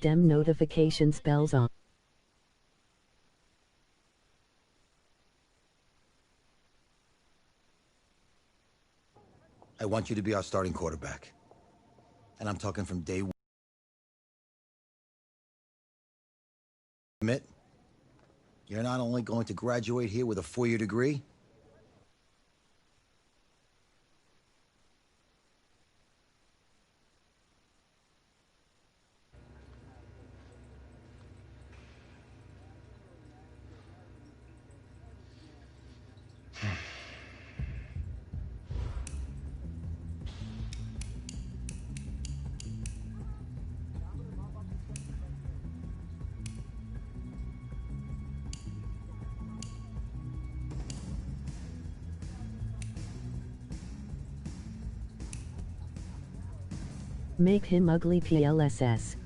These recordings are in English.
dem notifications bells on. I want you to be our starting quarterback. And I'm talking from day one. Admit, you're not only going to graduate here with a 4-year degree, Make him ugly PLSS.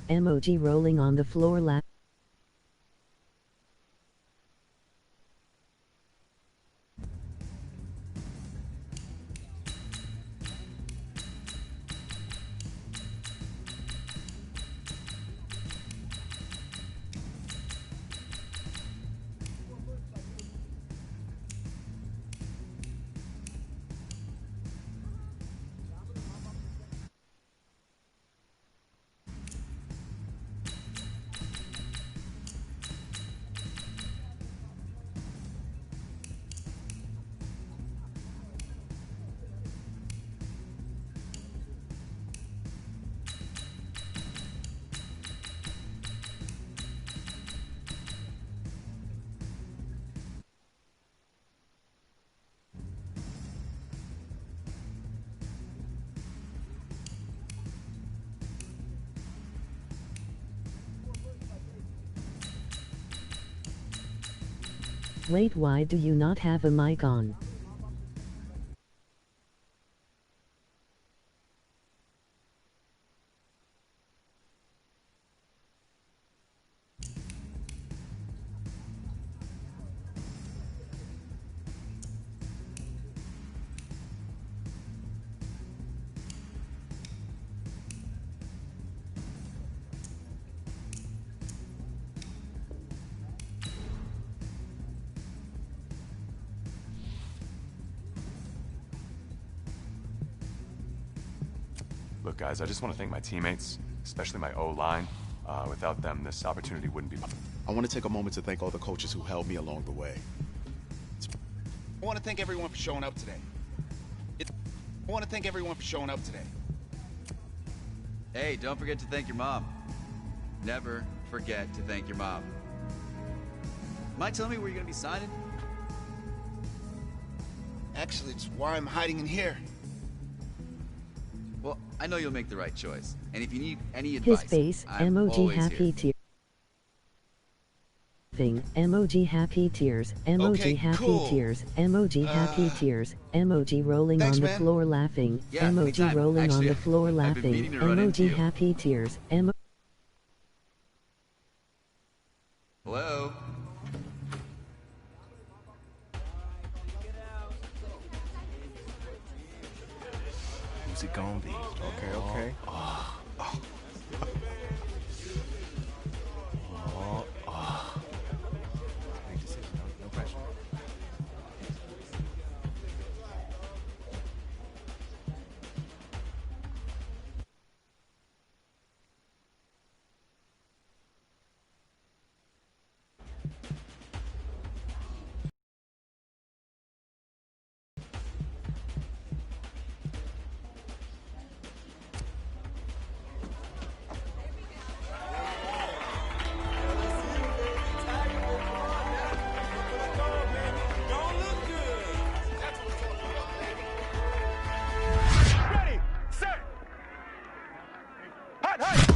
Emoji rolling on the floor lap. Wait, why do you not have a mic on? Look, guys, I just want to thank my teammates, especially my O-line. Without them, this opportunity wouldn't be possible. I want to take a moment to thank all the coaches who helped me along the way. I want to thank everyone for showing up today. I want to thank everyone for showing up today. Hey, don't forget to thank your mom. Never forget to thank your mom. Mind telling me where you're gonna be signing? Actually, it's why I'm hiding in here. Well, I know you'll make the right choice. And if you need any His advice, face, I'm emoji always happy here. tears. Emoji happy tears, emoji Okay, happy cool. tears, emoji happy tears, emoji rolling Thanks, on the man. floor laughing, Yeah, emoji anytime. rolling Actually, on the floor I've been laughing, meaning to run into emoji you. happy tears, Hello? Who's it gonna be? Okay, okay. Big decision. No pressure. Ready, set, hot, hot.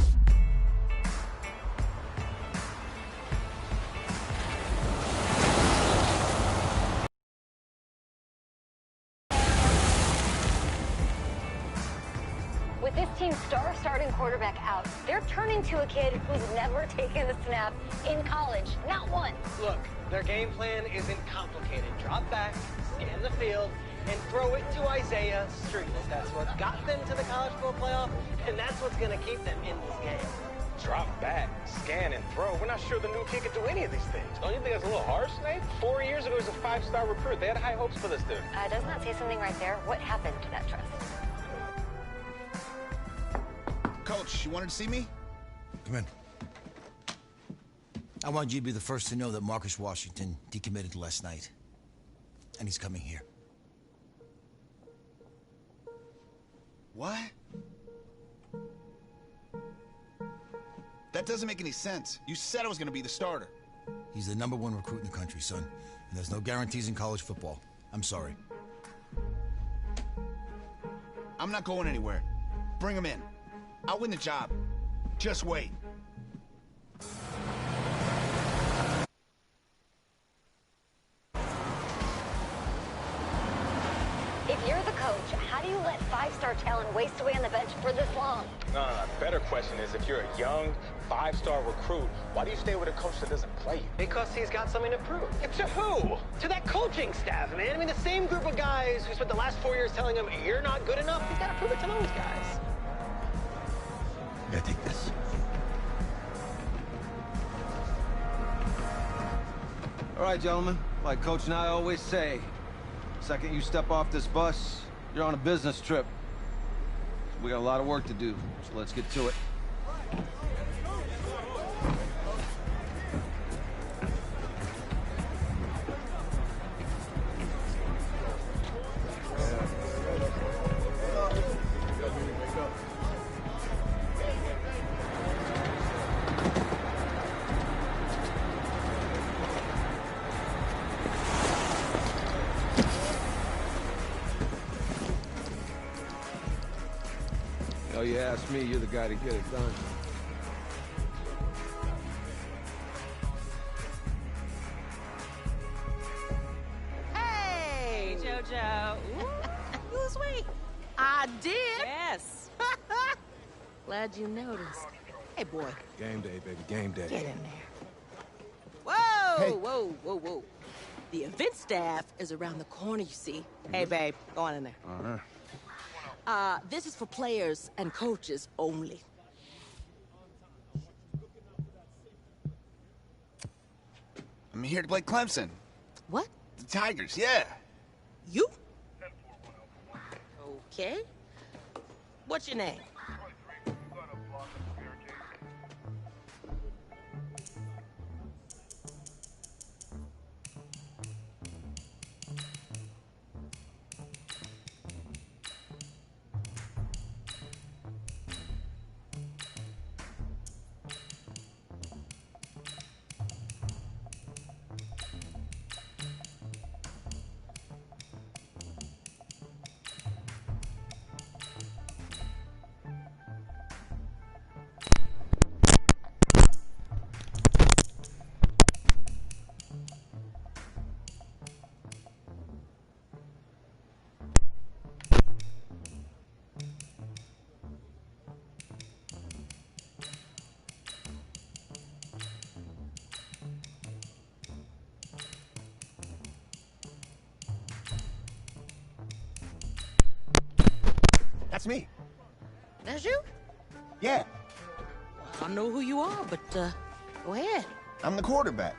With this team's star starting quarterback out, they're turning to a kid who's never taken a snap in college, not once. Look, their game plan isn't complicated. Drop back, scan the field, and throw it to Isaiah Street. That's what got them to the college football playoff, and that's what's going to keep them in this game. Drop back, scan, and throw. We're not sure the new kid can do any of these things. Don't you think that's a little harsh, Nate? 4 years ago, he was a 5-star recruit. They had high hopes for this dude. Doesn't that say something right there? What happened to that trust? Coach, you wanted to see me? Come in. I want you to be the first to know that Marcus Washington decommitted last night. And he's coming here. What? That doesn't make any sense. You said I was gonna be the starter. He's the #1 recruit in the country, son. And there's no guarantees in college football. I'm sorry. I'm not going anywhere. Bring him in. I'll win the job. Just wait. If you're the coach, how do you let 5-star talent waste away on the bench for this long? No. Better question is, if you're a young 5-star recruit, why do you stay with a coach that doesn't play you? Because he's got something to prove. To who? To that coaching staff, man. I mean, the same group of guys who spent the last 4 years telling him, you're not good enough, he's got to prove it to those guys. Yeah, take this. All right, gentlemen. Like Coach and I always say, second you step off this bus, you're on a business trip. We got a lot of work to do, so let's get to it. Oh, you ask me, you're the guy to get it done. Hey, JoJo. Ooh, you was sweet. I did. Yes. Glad you noticed. Hey, boy. Game day, baby, game day. Get in there. Whoa, whoa, whoa, whoa. The event staff is around the corner, you see. Hey, babe, go on in there. Uh-huh. This is for players and coaches only. I'm here to play Clemson. What? The Tigers, yeah. You? Okay. What's your name? me. That's you? Yeah, I don't know who you are, but, go ahead. I'm the quarterback.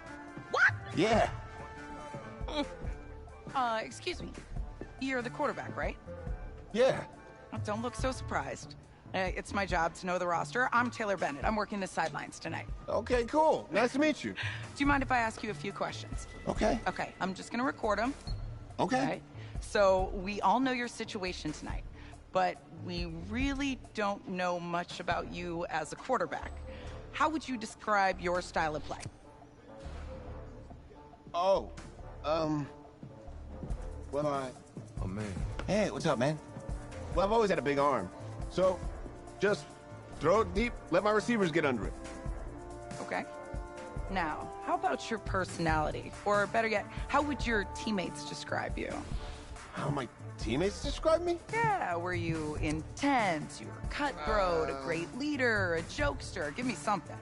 What? Yeah. Excuse me. You're the quarterback, right? Yeah. Don't look so surprised. It's my job to know the roster. I'm Taylor Bennett. I'm working the sidelines tonight. Okay, cool. Nice to meet you. Do you mind if I ask you a few questions? Okay. Okay, I'm just gonna record them. Okay. Okay? So, we all know your situation tonight, but we really don't know much about you as a quarterback. How would you describe your style of play? Oh, well, Oh, man. Hey, what's up, man? Well, I've always had a big arm. So, just throw it deep, let my receivers get under it. Okay. Now, how about your personality? Or better yet, how would your teammates describe you? How my teammates describe me? Yeah, were you intense? You were cutthroat, a great leader, a jokester? Give me something.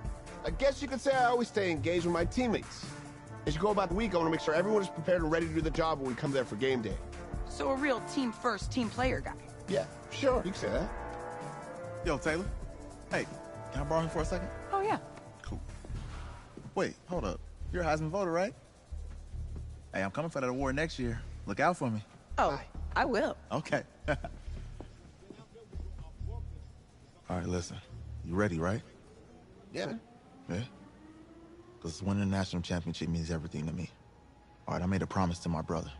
I guess you could say I always stay engaged with my teammates. As you go about the week, I want to make sure everyone is prepared and ready to do the job when we come there for game day. So a real team-first, team-player guy. Yeah, sure, you can say that. Yo, Taylor. Hey, can I borrow him for a second? Oh, yeah. Cool. Wait, hold up. You're a Heisman voter, right? Hey, I'm coming for that award next year. Look out for me. Oh, I will. Okay. All right, listen. You ready, right? Yeah. Yeah? Because winning the national championship means everything to me. All right, I made a promise to my brother.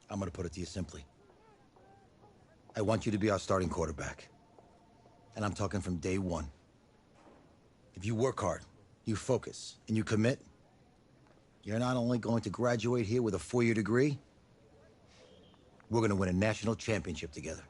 I'm gonna put it to you simply. I want you to be our starting quarterback. And I'm talking from day one. If you work hard, you focus, and you commit, you're not only going to graduate here with a 4-year degree, we're gonna win a national championship together.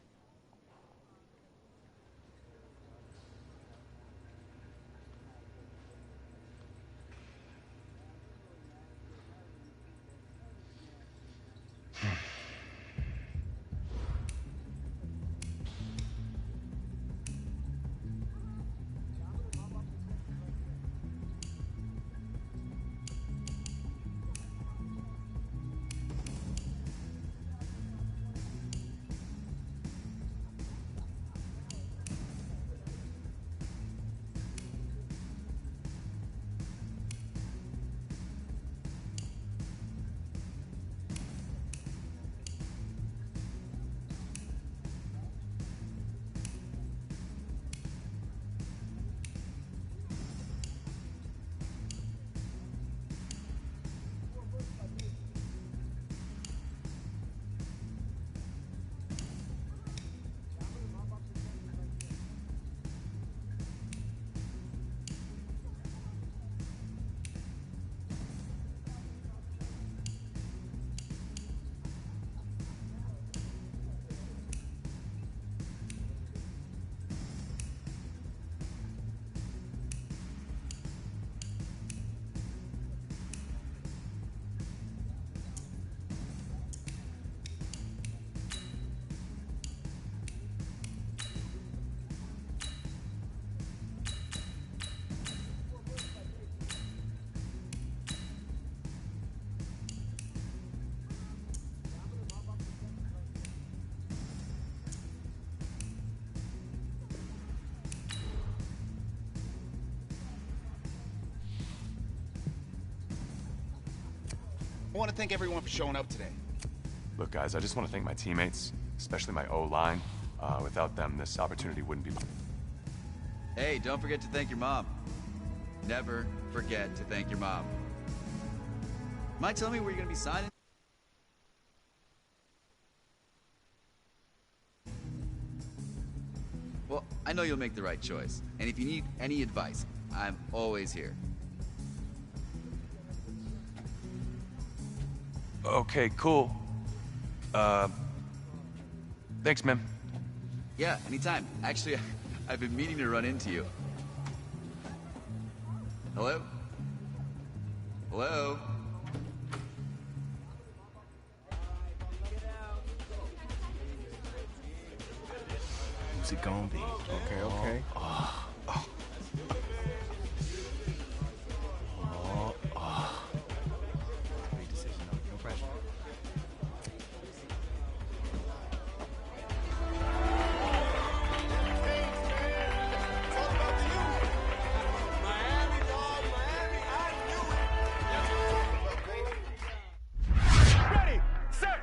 I want to thank everyone for showing up today. Look, guys, I just want to thank my teammates, especially my O-line. Without them, this opportunity wouldn't be... Hey, don't forget to thank your mom. Never forget to thank your mom. Mind telling me where you're gonna be signing? Well, I know you'll make the right choice. And if you need any advice, I'm always here. Okay, cool. Thanks, man. Yeah, anytime. Actually, I've been meaning to run into you. Hello? Hello? Who's it gonna be? Okay, okay. Great decision, no pressure. Ready, set.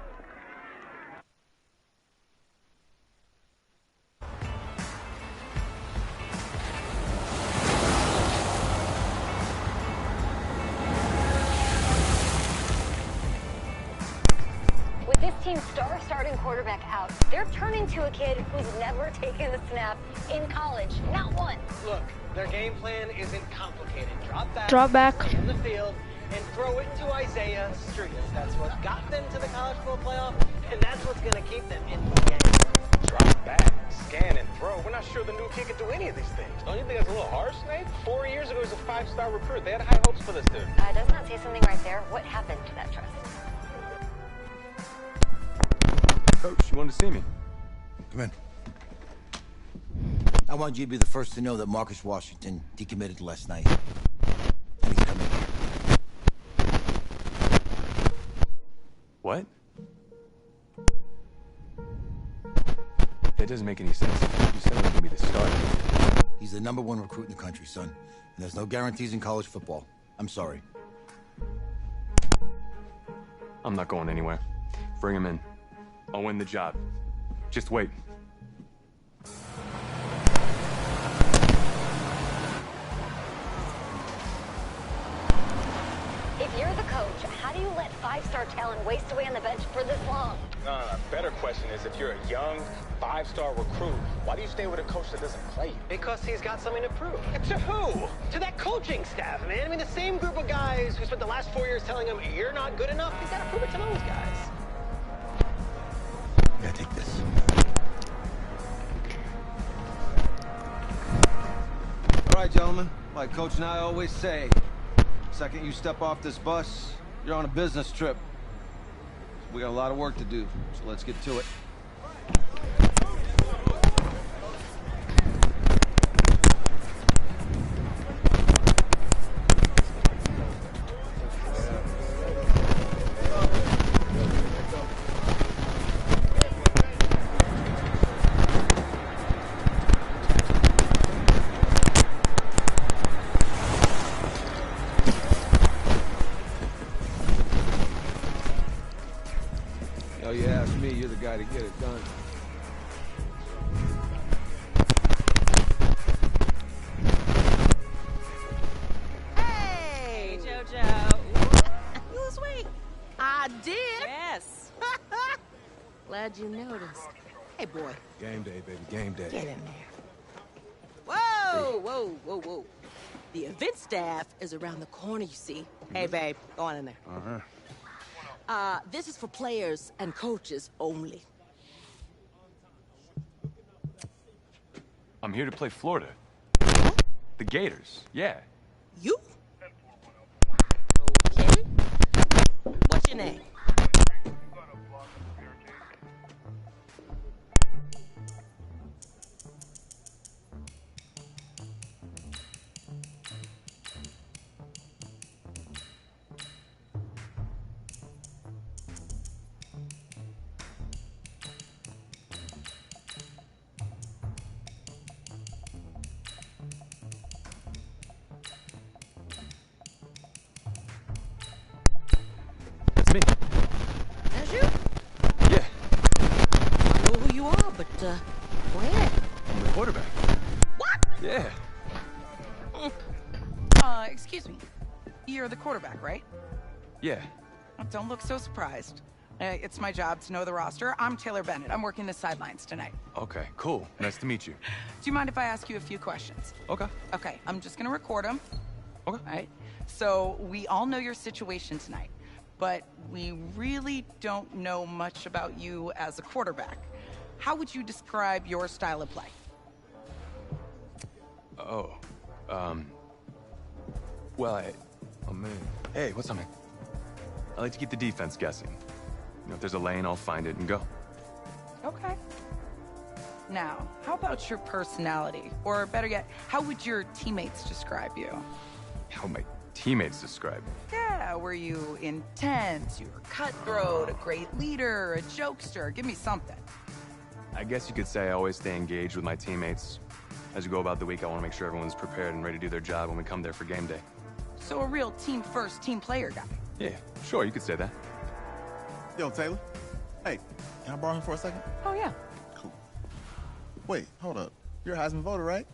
With this team's starting quarterback out, they're turning to a kid who's never taken a snap in college. Not one. Look, their game plan isn't complicated. Drop back. Scan the field, and throw it to Isaiah Street. That's what got them to the college football playoff, and that's what's going to keep them in the game. Drop back, scan, and throw. We're not sure the new kid can do any of these things. Don't you think that's a little harsh, Nate? 4 years ago, he was a 5-star recruit. They had high hopes for this dude. Doesn't that say something right there? What happened to that trust? Coach, you wanted to see me? Come in. I want you to be the first to know that Marcus Washington decommitted last night. And he's coming here. What? That doesn't make any sense. You said I was gonna be the starter. He's the #1 recruit in the country, son. And there's no guarantees in college football. I'm sorry. I'm not going anywhere. Bring him in. I'll win the job. Just wait. If you're the coach, how do you let 5-star talent waste away on the bench for this long? No. Better question is, if you're a young 5-star recruit, why do you stay with a coach that doesn't play you? Because he's got something to prove. To who? To that coaching staff, man. I mean, the same group of guys who spent the last 4 years telling him, you're not good enough. He's got to prove it to those guys. Yeah, take this. All right, gentlemen. Like Coach and I always say, second you step off this bus, you're on a business trip. We got a lot of work to do, so let's get to it. Oh, you ask me, you're the guy to get it done. Hey, JoJo. You lose weight. I did. Yes. Glad you noticed. Hey, boy. Game day, baby, game day. Get in there. Whoa, whoa, whoa, whoa. The event staff is around the corner, you see. Hey, babe, go on in there. This is for players and coaches only. I'm here to play Florida. The Gators, yeah. You? Okay. What's your name? That's me. That's you? Yeah, I know who you are, but, go ahead. I'm the quarterback. What? Yeah. Excuse me. You're the quarterback, right? Yeah. Don't look so surprised. It's my job to know the roster. I'm Taylor Bennett. I'm working the sidelines tonight. Okay, cool. Nice to meet you. Do you mind if I ask you a few questions? Okay. Okay, I'm just gonna record them. Okay. All right. So we all know your situation tonight, but we really don't know much about you as a quarterback. How would you describe your style of play? Oh, well, Oh, man. Hey, what's up, man? I like to keep the defense guessing. You know, if there's a lane, I'll find it and go. Okay. Now, how about your personality? Or better yet, how would your teammates describe you? How would my teammates describe me? Yeah, were you intense? You were cutthroat, a great leader, a jokester? Give me something. I guess you could say I always stay engaged with my teammates. As we go about the week, I want to make sure everyone's prepared and ready to do their job when we come there for game day. So a real team-first, team-player guy. Yeah, sure, you could say that. Yo, Taylor. Hey, can I borrow him for a second? Oh, yeah. Cool. Wait, hold up. You're a Heisman voter, right?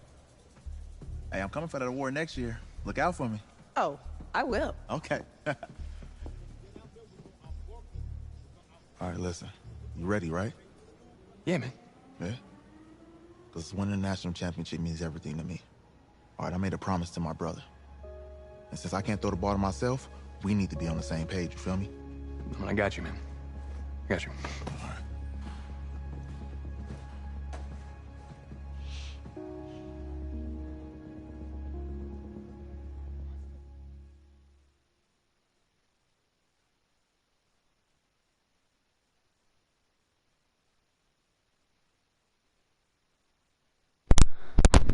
Hey, I'm coming for that award next year. Look out for me. Oh, I will. Okay. All right, listen. You ready, right? Yeah, man. Yeah? Because winning the national championship means everything to me. All right, I made a promise to my brother. And since I can't throw the ball to myself, we need to be on the same page, you feel me? I got you, man. I got you. All right.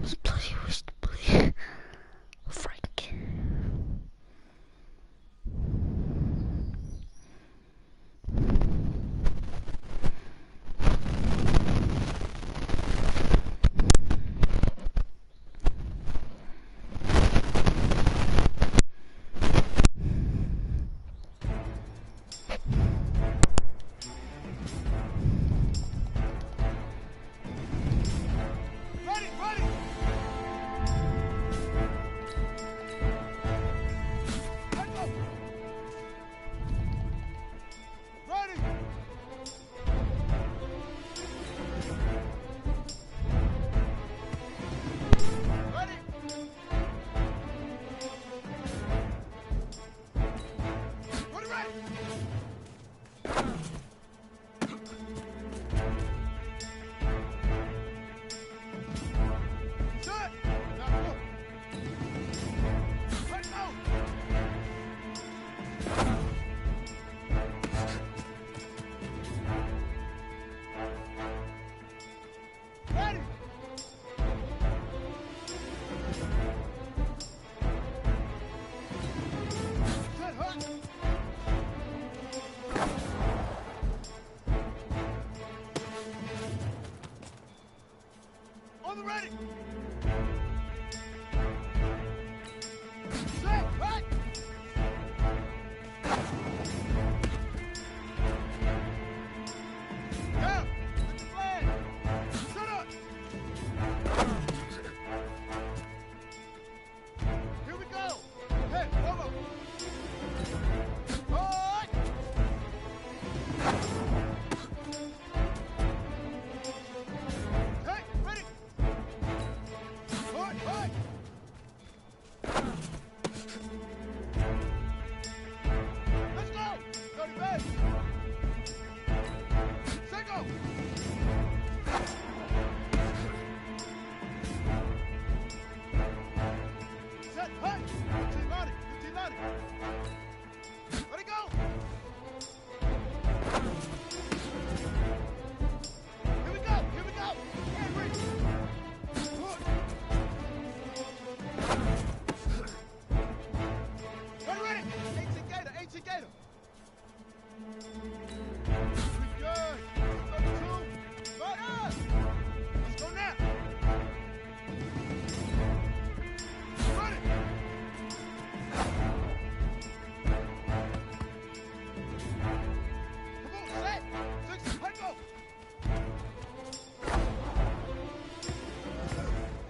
This bloody wrist, bloody Frank.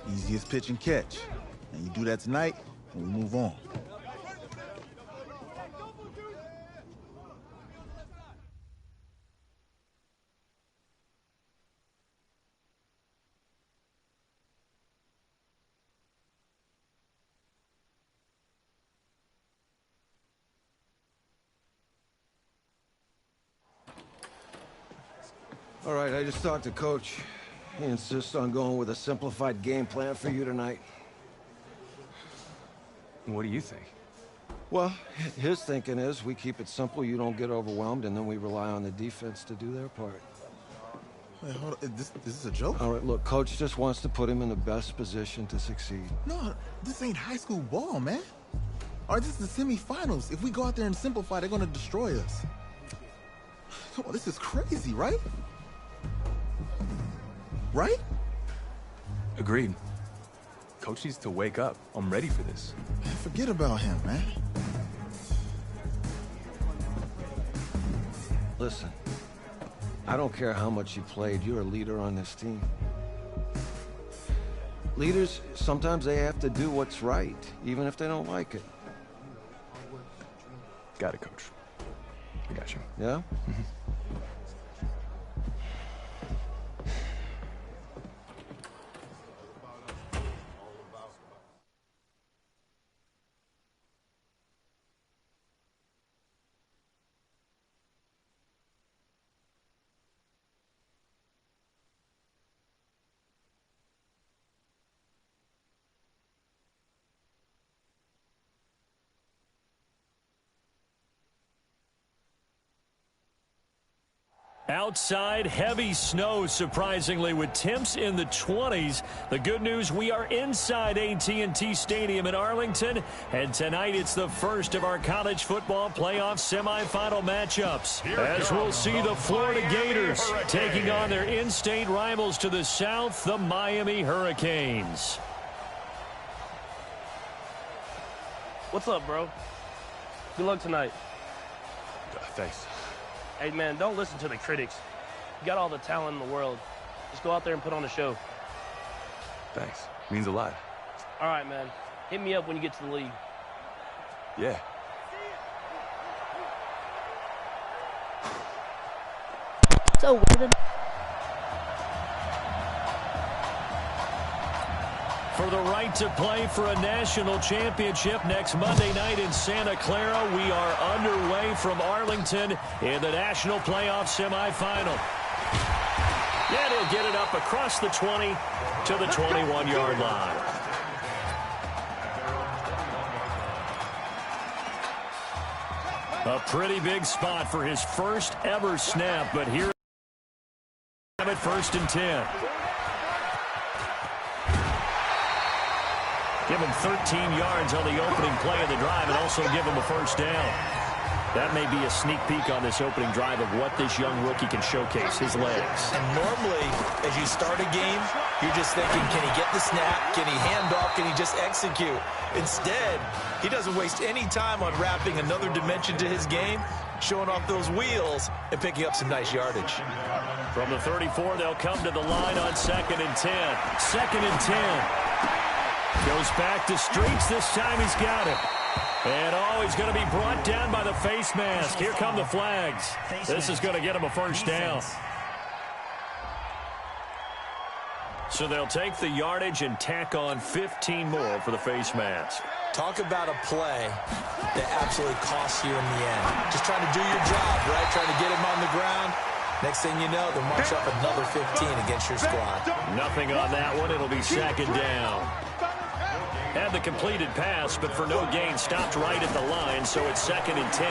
Easiest pitch and catch. And you do that tonight, and we move on. All right, I just talked to Coach. He insists on going with a simplified game plan for you tonight. What do you think? Well, his thinking is we keep it simple, you don't get overwhelmed, and then we rely on the defense to do their part. Wait, hold on. Is this a joke? All right, look, Coach just wants to put him in the best position to succeed. No, this ain't high school ball, man. All right, this is the semifinals. If we go out there and simplify, they're gonna destroy us. Come on, this is crazy, right? Right? Agreed. Coach needs to wake up. I'm ready for this. Man, forget about him, man. Listen, I don't care how much you played, you're a leader on this team. Leaders, sometimes they have to do what's right, even if they don't like it. Got it, Coach. I got you. Yeah? Outside, heavy snow, surprisingly, with temps in the 20s. The good news, we are inside AT&T Stadium in Arlington, and tonight it's the first of our college football playoff semifinal matchups. As we'll see the Florida Gators taking on their in-state rivals to the south, the Miami Hurricanes. What's up, bro? Good luck tonight. Thanks. Hey, man, don't listen to the critics. You got all the talent in the world. Just go out there and put on a show. Thanks. Means a lot. All right, man. Hit me up when you get to the league. Yeah. So where did... For the right to play for a national championship next Monday night in Santa Clara, we are underway from Arlington in the national playoff semifinal. And he'll get it up across the 20 to the 21-yard line. A pretty big spot for his first ever snap, but here at 1st and 10. Give him 13 yards on the opening play of the drive and also give him a first down. That may be a sneak peek on this opening drive of what this young rookie can showcase, his legs. And normally, as you start a game, you're just thinking, can he get the snap? Can he hand off? Can he just execute? Instead, he doesn't waste any time on wrapping another dimension to his game, showing off those wheels, and picking up some nice yardage. From the 34, they'll come to the line on 2nd and 10. 2nd and 10. Goes back to Streets. This time he's got it. And, he's going to be brought down by the face mask. Here come the flags. This is going to get him a first down. So they'll take the yardage and tack on 15 more for the face mask. Talk about a play that absolutely costs you in the end. Just trying to do your job, right? Trying to get him on the ground. Next thing you know, they'll march up another 15 against your squad. Nothing on that one. It'll be 2nd down. Had the completed pass, but for no gain, stopped right at the line, so it's 2nd and 10.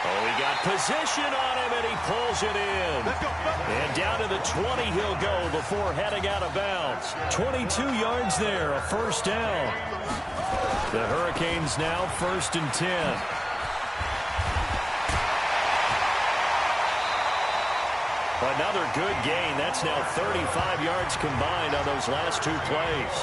He got position on him, and he pulls it in. And down to the 20 he'll go before heading out of bounds. 22 yards there, a first down. The Hurricanes now 1st and 10. Another good gain. That's now 35 yards combined on those last 2 plays.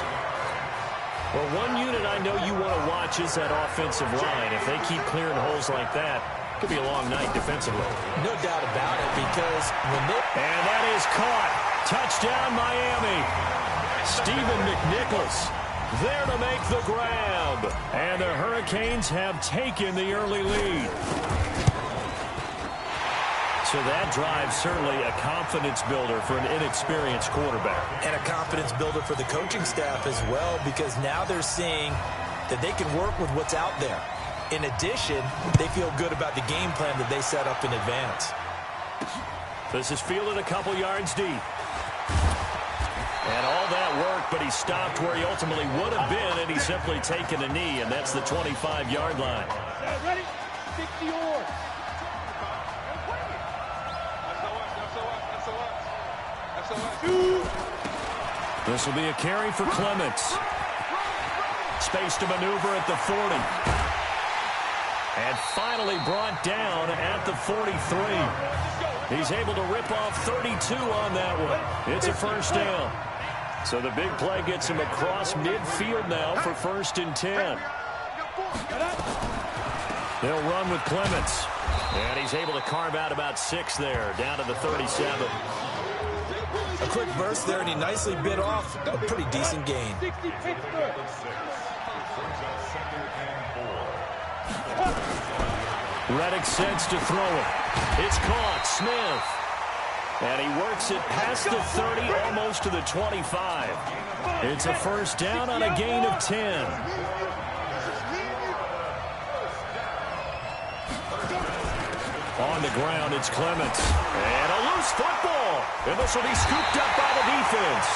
Well, one unit I know you want to watch is that offensive line. If they keep clearing holes like that, it could be a long night defensively. No doubt about it, because when they... And that is caught. Touchdown, Miami. Stephen McNichols there to make the grab. And the Hurricanes have taken the early lead. So that drive certainly a confidence builder for an inexperienced quarterback. And a confidence builder for the coaching staff as well, because now they're seeing that they can work with what's out there. In addition, they feel good about the game plan that they set up in advance. This is fielded a couple yards deep. And all that work, but he stopped where he ultimately would have been, and he's simply taken a knee, and that's the 25-yard line. Ready? 60 or. This will be a carry for Clements. Space to maneuver at the 40. And finally brought down at the 43. He's able to rip off 32 on that one. It's a first down. So the big play gets him across midfield now for 1st and 10. They'll run with Clements. And he's able to carve out about 6 there, down to the 37. A quick burst there, and he nicely bit off a pretty decent gain. Reddick sends to throw it. It's caught. Smith. And he works it past the 30, almost to the 25. It's a first down on a gain of 10. On the ground, it's Clements. And a loose football. And this will be scooped up by the defense.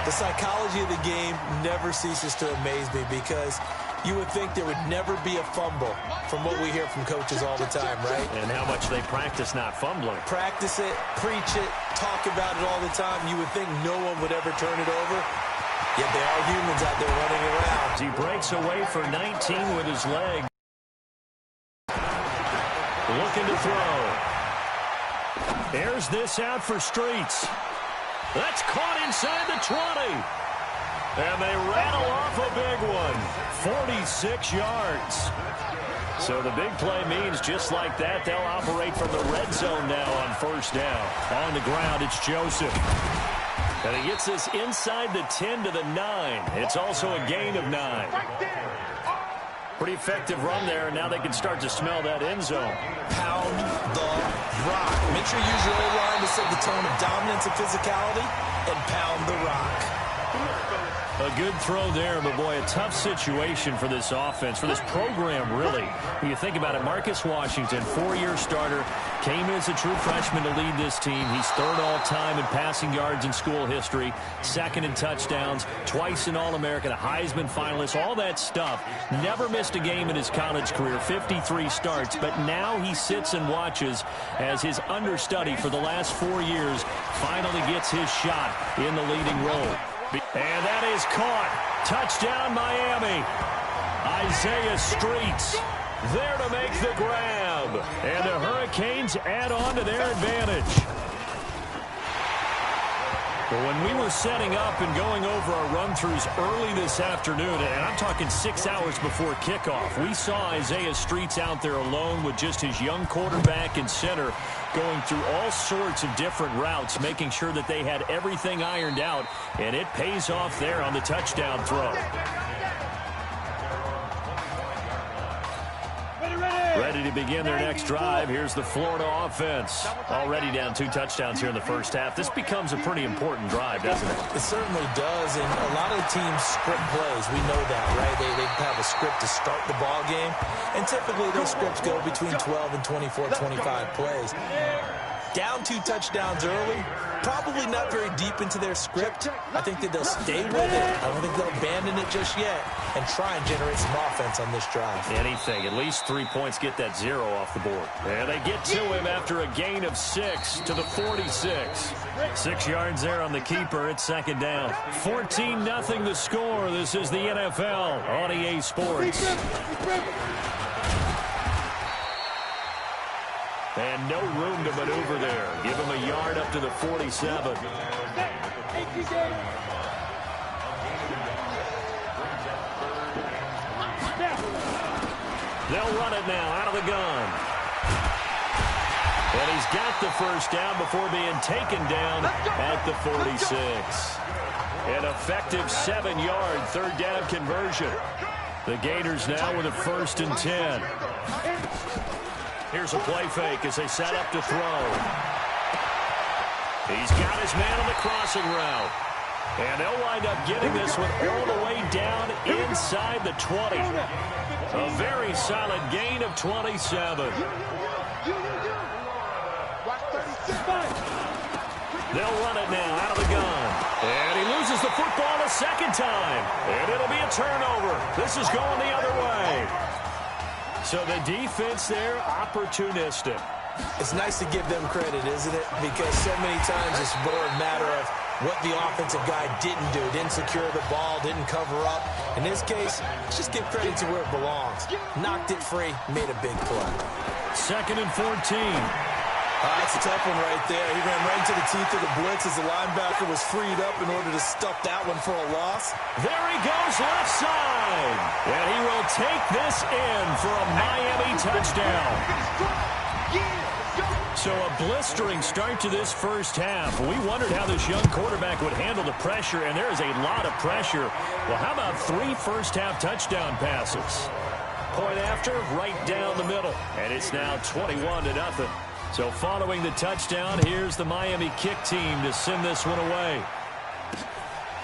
The psychology of the game never ceases to amaze me, because you would think there would never be a fumble from what we hear from coaches all the time, right? And how much they practice not fumbling. Practice it, preach it, talk about it all the time. You would think no one would ever turn it over. Yet there are humans out there running around. He breaks away for 19 with his leg. Looking to throw. Airs this out for Streets. That's caught inside the 20. And they rattle off a big one. 46 yards. So the big play means just like that, they'll operate from the red zone now on first down. On the ground, it's Joseph. And he gets this inside the 10 to the 9. It's also a gain of 9. Pretty effective run there, and now they can start to smell that end zone. Pound the rock. Make sure you use your O-line to set the tone of dominance and physicality, and pound the rock. A good throw there, but boy, a tough situation for this offense, for this program, really. When you think about it, Marcus Washington, 4-year starter, came as a true freshman to lead this team. He's 3rd all-time in passing yards in school history, 2nd in touchdowns, twice an All-American, a Heisman finalist, all that stuff. Never missed a game in his college career, 53 starts, but now he sits and watches as his understudy for the last 4 years finally gets his shot in the leading role. And that is caught. Touchdown, Miami. Isaiah Streets there to make the grab. And the Hurricanes add on to their advantage. Well, when we were setting up and going over our run-throughs early this afternoon, and I'm talking 6 hours before kickoff, we saw Isaiah Streets out there alone with just his young quarterback and center going through all sorts of different routes, making sure that they had everything ironed out, and it pays off there on the touchdown throw. Ready to begin their next drive. Here's the Florida offense. Already down 2 touchdowns here in the first half. This becomes a pretty important drive, doesn't it? It certainly does, and a lot of the teams script plays. We know that, right? They have a script to start the ball game, and typically those scripts go between 12 and 24, 25 plays. Down 2 touchdowns early, probably not very deep into their script. I think that they'll stay with it. I don't think they'll abandon it just yet and try and generate some offense on this drive. Anything. At least 3 points, get that 0 off the board. And they get to him after a gain of 6 to the 46. 6 yards there on the keeper. It's 2nd down. 14-0 the score. This is the NFL on EA Sports. And no room to maneuver there. Give him a yard up to the 47. They'll run it now out of the gun. And he's got the first down before being taken down at the 46. An effective 7-yard 3rd down conversion. The Gators now with a 1st and 10. Here's a play fake as they set up to throw. He's got his man on the crossing route. And they'll wind up getting this one all the way down inside the 20. A very solid gain of 27. They'll run it now out of the gun. And he loses the football a second time. And it'll be a turnover. This is going the other way. So the defense there, opportunistic. It's nice to give them credit, isn't it? Because so many times it's more a matter of what the offensive guy didn't do. Didn't secure the ball, didn't cover up. In this case, let's just give credit to where it belongs. Knocked it free, made a big play. 2nd and 14. That's a tough one right there. He ran right into the teeth of the blitz as the linebacker was freed up in order to stuff that one for a loss. There he goes left side. And he will take this in for a Miami touchdown. So a blistering start to this first half. We wondered how this young quarterback would handle the pressure, and there is a lot of pressure. Well, how about 3 first-half touchdown passes? Point after, right down the middle. And it's now 21-0. So following the touchdown, here's the Miami kick team to send this one away.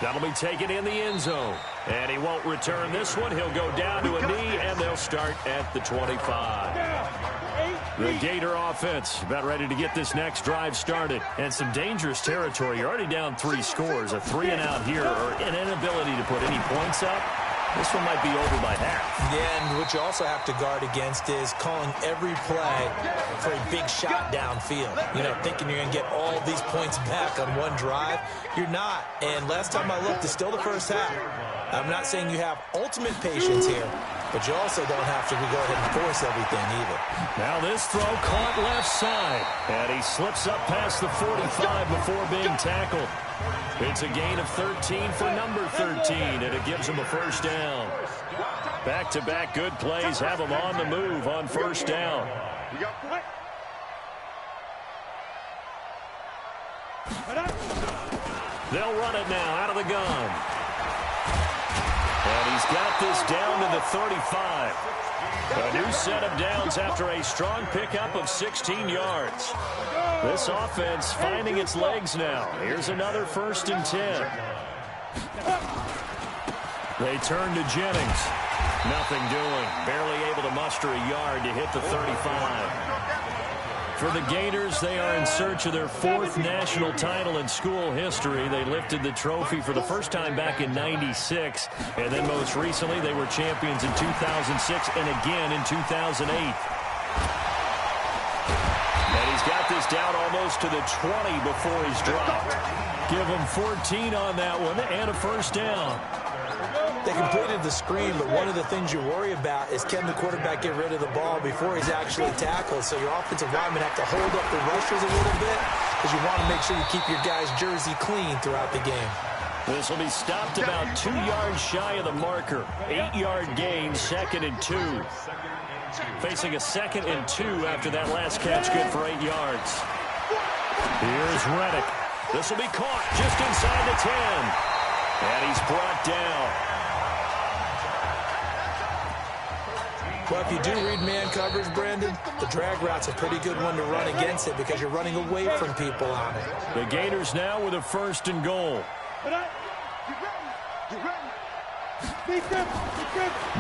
That'll be taken in the end zone. And he won't return this one. He'll go down to a knee, and they'll start at the 25. The Gator offense about ready to get this next drive started. And some dangerous territory. You're already down 3 scores. A 3-and-out here, or an inability to put any points up. This one might be over by half. Yeah, and what you also have to guard against is calling every play for a big shot downfield. You know, thinking you're going to get all these points back on one drive. You're not. And last time I looked, it's still the first half. I'm not saying you have ultimate patience here, but you also don't have to go ahead and force everything either. Now this throw caught left side. And he slips up past the 45 before being tackled. It's a gain of 13 for number 13, and it gives him a first down. Back-to-back good plays have him on the move on first down. They'll run it now out of the gun. And he's got this down to the 35. A new set of downs after a strong pickup of 16 yards. This offense finding its legs now. Here's another 1st and 10. They turn to Jennings. Nothing doing. Barely able to muster a yard to hit the 35. For the Gators, they are in search of their 4th national title in school history. They lifted the trophy for the first time back in '96, and then most recently they were champions in 2006 and again in 2008. And he's got this down almost to the 20 before he's dropped. Give him 14 on that one and a first down. They completed the screen, but one of the things you worry about is can the quarterback get rid of the ball before he's actually tackled? So your offensive linemen have to hold up the rushers a little bit because you want to make sure you keep your guy's jersey clean throughout the game. This will be stopped about 2 yards shy of the marker. 8-yard gain, 2nd and 2. Facing a 2nd and 2 after that last catch, good for 8 yards. Here's Reddick. This will be caught just inside the 10. And he's brought down. Well, if you do read man coverage, Brandon, the drag route's a pretty good one to run against it because you're running away from people on it. The Gators now with a 1st and goal.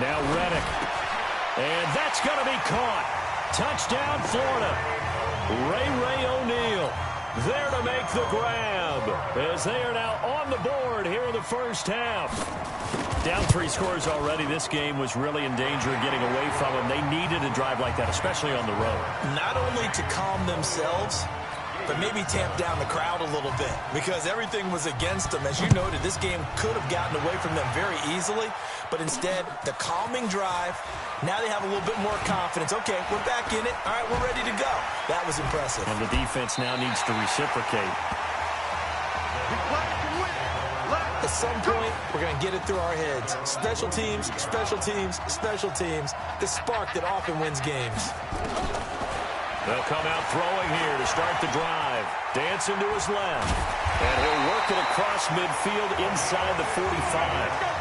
Now Reddick. And that's going to be caught. Touchdown, Florida. Ray O'Neal there to make the grab as they are now on the board here in the first half. Down 3 scores already. This game was really in danger of getting away from them. They needed a drive like that, especially on the road. Not only to calm themselves, but maybe tamp down the crowd a little bit because everything was against them. As you noted, this game could have gotten away from them very easily, but instead, the calming drive, now they have a little bit more confidence. Okay, we're back in it. All right, we're ready to go. That was impressive. And the defense now needs to reciprocate. At some point, we're going to get it through our heads. Special teams, special teams, special teams. The spark that often wins games. They'll come out throwing here to start the drive. Dancing to his left. And he'll work it across midfield inside the 45.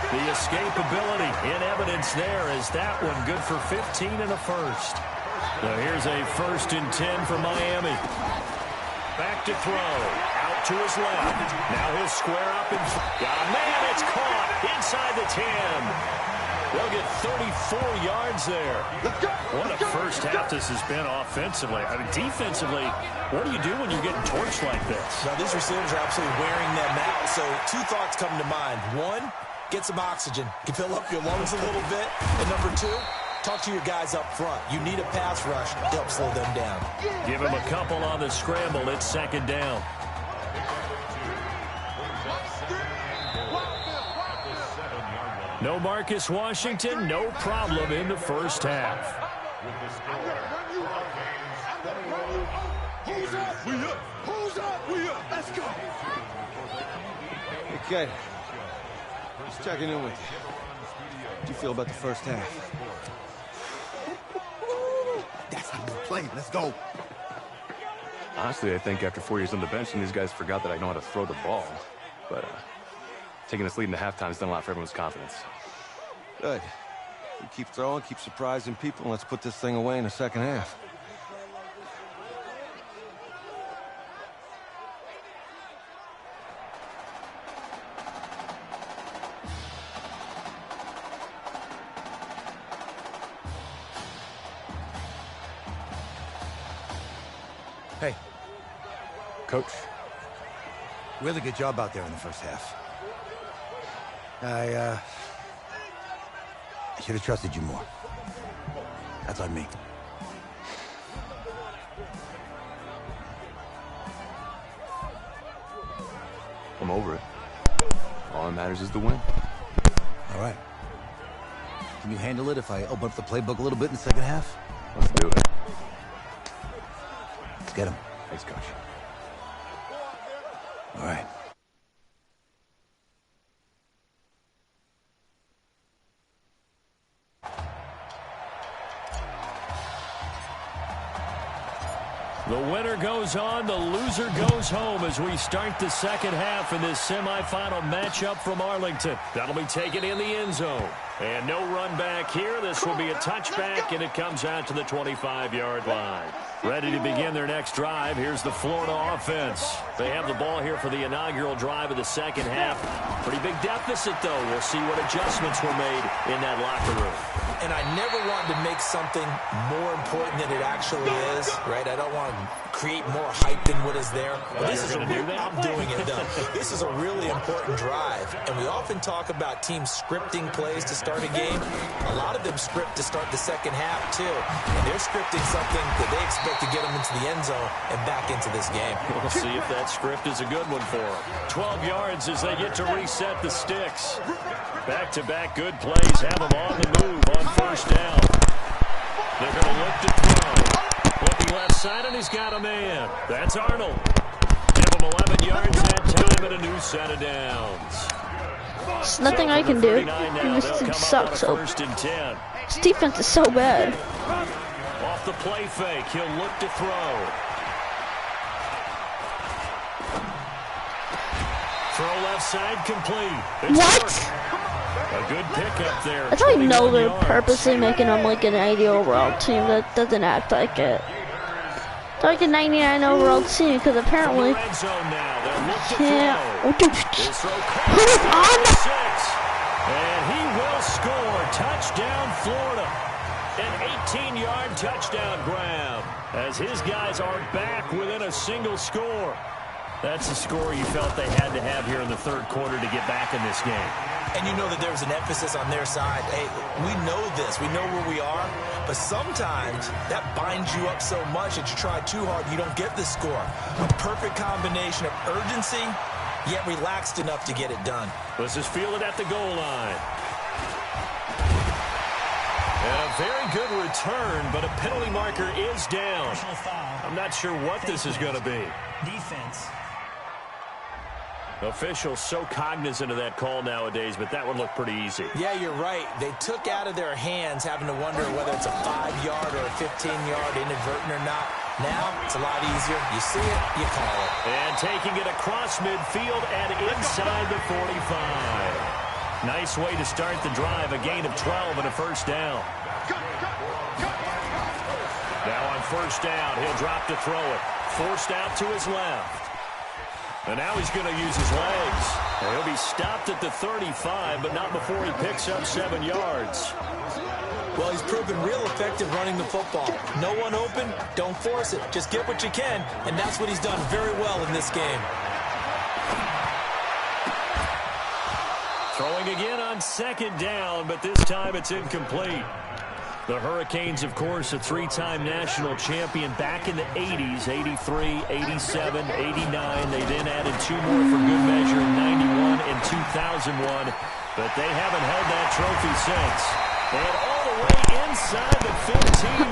The escapability in evidence there is that one good for 15 and a first. Now here's a 1st and 10 for Miami. Back to throw. Out to his left. Now he'll square up and got a man. It's caught inside the 10. They'll get 34 yards there. What a first half this has been offensively. I mean, defensively, what do you do when you're getting torched like this? Now, these receivers are absolutely wearing them out. So 2 thoughts come to mind. 1, get some oxygen. You can fill up your lungs a little bit. And number 2, talk to your guys up front. You need a pass rush to help slow them down. Give him a couple on the scramble. It's 2nd down. No Marcus Washington, no problem in the first half. Who's up? We up. Who's up? We up. Let's go. Okay. Just checking in with you. How do you feel about the first half? That's how we play. Let's go. Honestly, I think after 4 years on the bench, some of these guys forgot that I know how to throw the ball. But taking this lead in the halftime has done a lot for everyone's confidence. Good. You keep throwing, keep surprising people, and let's put this thing away in the second half. Hey. Coach. Really good job out there in the first half. I should have trusted you more. That's on me. I'm over it. All that matters is the win. All right. Can you handle it if I open up the playbook a little bit in the second half? Let's do it. Let's get him. Thanks, Coach. All right. The winner goes on, the loser goes home as we start the second half in this semifinal matchup from Arlington. That'll be taken in the end zone. And no run back here. This will be a touchback, and it comes out to the 25-yard line. Ready to begin their next drive. Here's the Florida offense. They have the ball here for the inaugural drive of the second half. Pretty big deficit, though. We'll see what adjustments were made in that locker room. And I never wanted to make something more important than it actually is, right? I don't want to create more hype than what is there. But this is I'm doing it, though. This is a really important drive. And we often talk about teams scripting plays to start a game. A lot of them script to start the second half, too. And they're scripting something that they expect to get them into the end zone and back into this game. We'll see if that script is a good one for them. 12 yards as they get to reset the sticks. Back-to-back good plays have them on the move on first down. They're going to look to throw. Looking left side, and he's got a man. That's Arnold. Give him 11 yards that time and a new set of downs. There's nothing I can do. This team sucks. So this defense is so bad. Off the play fake, he'll look to throw. Throw left side complete. It's what? A good pickup there. I don't know they're purposely making them like an 80 overall team. That doesn't act like it. It's like a 99 overall team because apparently. Yeah. Who's on the? And he will score. Touchdown, Florida. An 18-yard touchdown grab as his guys are back within a single score. That's the score you felt they had to have here in the third quarter to get back in this game. And you know that there was an emphasis on their side. Hey, we know this. We know where we are. But sometimes that binds you up so much that you try too hard, you don't get the score. A perfect combination of urgency, yet relaxed enough to get it done. This is fielded at the goal line. And a very good return, but a penalty marker is down. I'm not sure what this is going to be. Defense. Officials so cognizant of that call nowadays, but that would look pretty easy. Yeah, you're right. They took out of their hands having to wonder whether it's a 5-yard or a 15-yard inadvertent or not. Now, it's a lot easier. You see it, you call it. And taking it across midfield and inside the 45. Nice way to start the drive, a gain of 12 and a first down. Now on first down, he'll drop to throw it. Forced out to his left. And now he's going to use his legs. And he'll be stopped at the 35, but not before he picks up 7 yards. Well, he's proven real effective running the football. No one open, don't force it. Just get what you can, and that's what he's done very well in this game. Throwing again on 2nd down, but this time it's incomplete. The Hurricanes, of course, a 3-time national champion back in the 80s, 83, 87, 89. They then added 2 more for good measure in 91 and 2001, but they haven't held that trophy since. And all the way inside the 15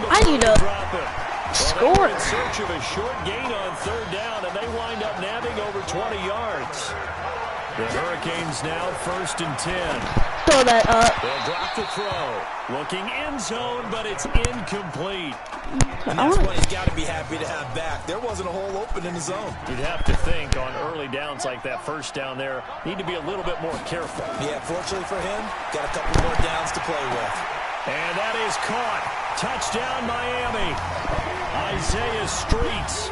I need to drop it. score. Well, they were in search of a short gain on 3rd down, and they wind up nabbing over 20 yards. The Hurricanes now 1st and 10. Throw that up. They'll drop the throw. Looking end zone, but it's incomplete. And that's what he's got to be happy to have back. There wasn't a hole open in the zone. You'd have to think on early downs like that 1st down there, need to be a little bit more careful. Yeah, fortunately for him, got a couple more downs to play with. And that is caught. Touchdown, Miami. Isaiah Streets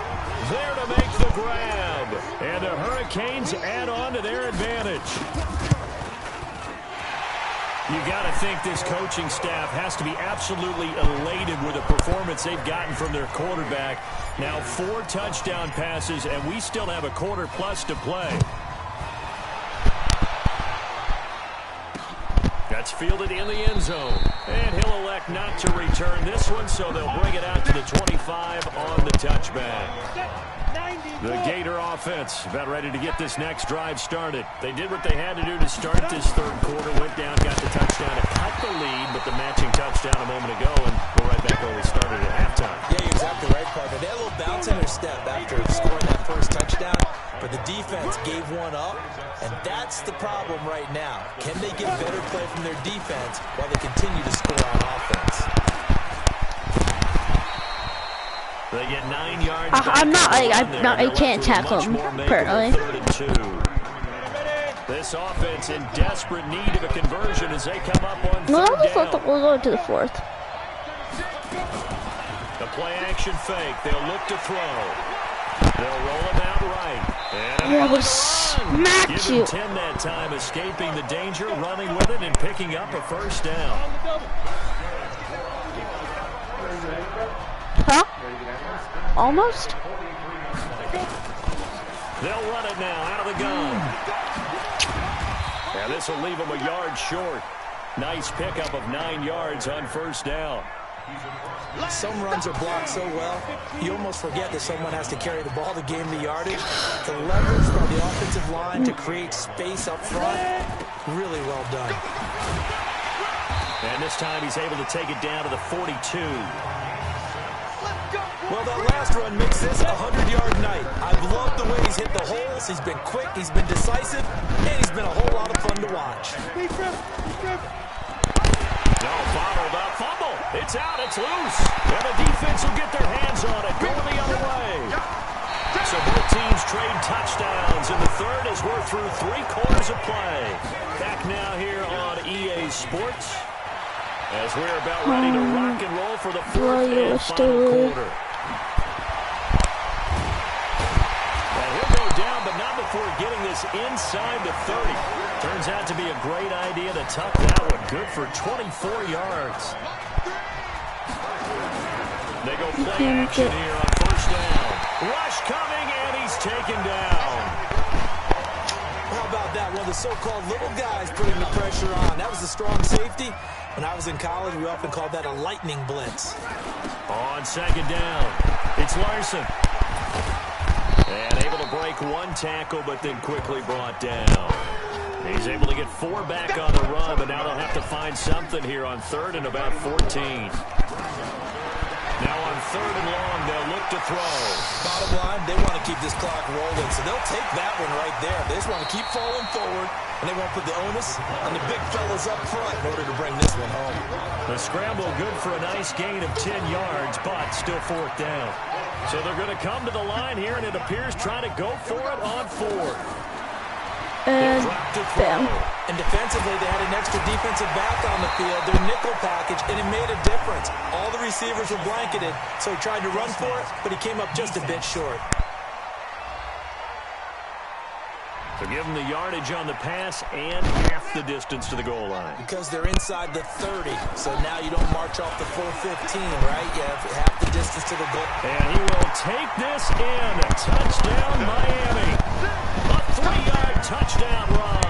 there to make the grab. And the Hurricanes add on to their advantage. You got to think this coaching staff has to be absolutely elated with the performance they've gotten from their quarterback. Now 4 touchdown passes, and we still have a quarter plus to play. That's fielded in the end zone. And he'll elect not to return this one, so they'll bring it out to the 25 on the touchback. The Gator offense about ready to get this next drive started. They did what they had to do to start this 3rd quarter, went down, got the touchdown to cut the lead, but the matching touchdown a moment ago, and we're right back where we started at halftime. Yeah, you're exactly right, partner. They had a little bounce in their step after scoring that first touchdown, but the defense gave one up, and that's the problem right now. Can they get better play from their defense while they continue to score on offense? They get 9 yards. I can't tackle him, apparently. This offense in desperate need of a conversion as they come up on 3rd No, down. we'll go to the 4th. The play action fake. They'll look to throw. They'll roll him out right. And I will smack give you. him 10 that time, escaping the danger, running with it, and picking up a 1st down. Huh? Almost? They'll run it now out of the gun. Now this will leave them a yard short. Nice pickup of 9 yards on 1st down. Some runs are blocked so well, you almost forget that someone has to carry the ball to gain the yardage. The leverage from the offensive line to create space up front, really well done. And this time he's able to take it down to the 42. Well, that last run makes this a 100-yard night. I've loved the way he's hit the holes. He's been quick, he's been decisive, and he's been a whole lot of fun to watch. No, bottled up fumble. It's out, it's loose. And the defense will get their hands on it, going the other way. So both teams trade touchdowns, and the 3rd as we're through 3 quarters of play. Back now here on EA Sports, as we're about ready to rock and roll for the 4th and final quarter. And he'll go down, but not before getting this inside the 30. Turns out to be a great idea to tuck that one. Good for 24 yards. They go play action here on 1st down. Rush coming, and he's taken down. How about that? One of the so-called little guys putting the pressure on. That was a strong safety. When I was in college, we often called that a lightning blitz. On 2nd down, it's Larson. And able to break 1 tackle, but then quickly brought down. He's able to get 4 back on the run, but now they'll have to find something here on 3rd and about 14. Now on 3rd and long, they'll look to throw. Bottom line, they want to keep this clock rolling, so they'll take that one right there. They just want to keep falling forward, and they won't put the onus on the big fellas up front in order to bring this one home. The scramble good for a nice gain of 10 yards, but still 4th down. So they're going to come to the line here, and it appears trying to go for it on 4th. And bam. And defensively, they had an extra defensive back on the field, their nickel package, and it made a difference. All the receivers were blanketed, so he tried to run for it, but he came up just a bit short. They'll give them the yardage on the pass and half the distance to the goal line. Because they're inside the 30, so now you don't march off the full 15, right? You have half the distance to the goal. And he will take this in. Touchdown, Miami. A 3-yard touchdown run.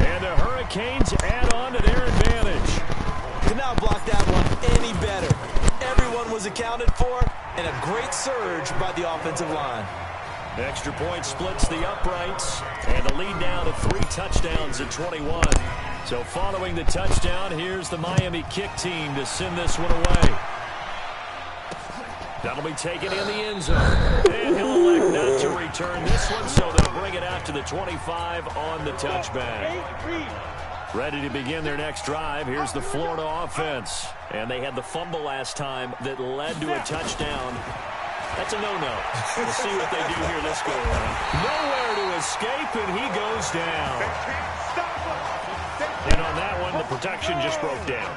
And the Hurricanes add on to their advantage. Could not block that one any better. Everyone was accounted for, and a great surge by the offensive line. Extra point splits the uprights, and the lead now to 3 touchdowns at 21. So following the touchdown, here's the Miami kick team to send this one away. That'll be taken in the end zone. And he'll elect not to return this one, so they'll bring it out to the 25 on the touchback. Ready to begin their next drive. Here's the Florida offense. And they had the fumble last time that led to a touchdown. That's a no-no. We'll see what they do here this go around. Nowhere to escape, and he goes down. And on that one, the protection just broke down.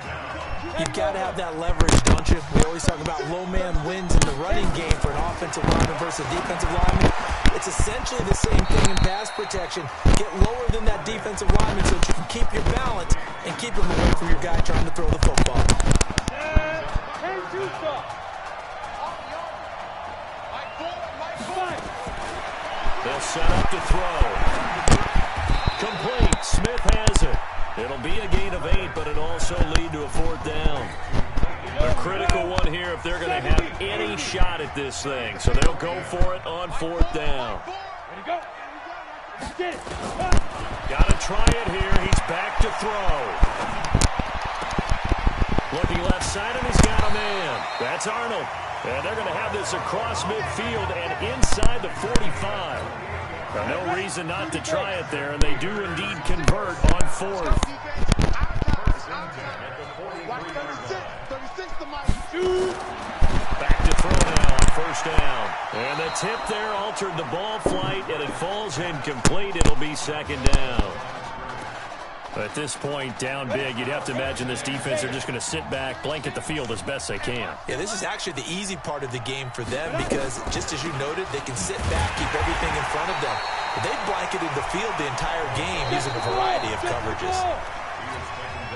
You've got to have that leverage, don't you? We always talk about low man wins in the running game for an offensive lineman versus a defensive lineman. It's essentially the same thing in pass protection. Get lower than that defensive lineman so that you can keep your balance and keep him away from your guy trying to throw the football. They'll set up to throw. Complete. Smith has it. It'll be a gain of 8, but it'll also lead to a 4th down. A critical one here if they're going to have any shot at this thing. So they'll go for it on 4th down. Got to try it here. He's back to throw. Looking left side, and he's got a man. That's Arnold. And they're going to have this across midfield and inside the 45. No reason not to try it there, and they do indeed convert on 4th. Back to throw now on 1st down. And the tip there altered the ball flight, and it falls incomplete. It'll be 2nd down. At this point, down big, you'd have to imagine this defense are just going to sit back, blanket the field as best they can. Yeah, this is actually the easy part of the game for them because, just as you noted, they can sit back, keep everything in front of them. But they've blanketed the field the entire game using a variety of coverages.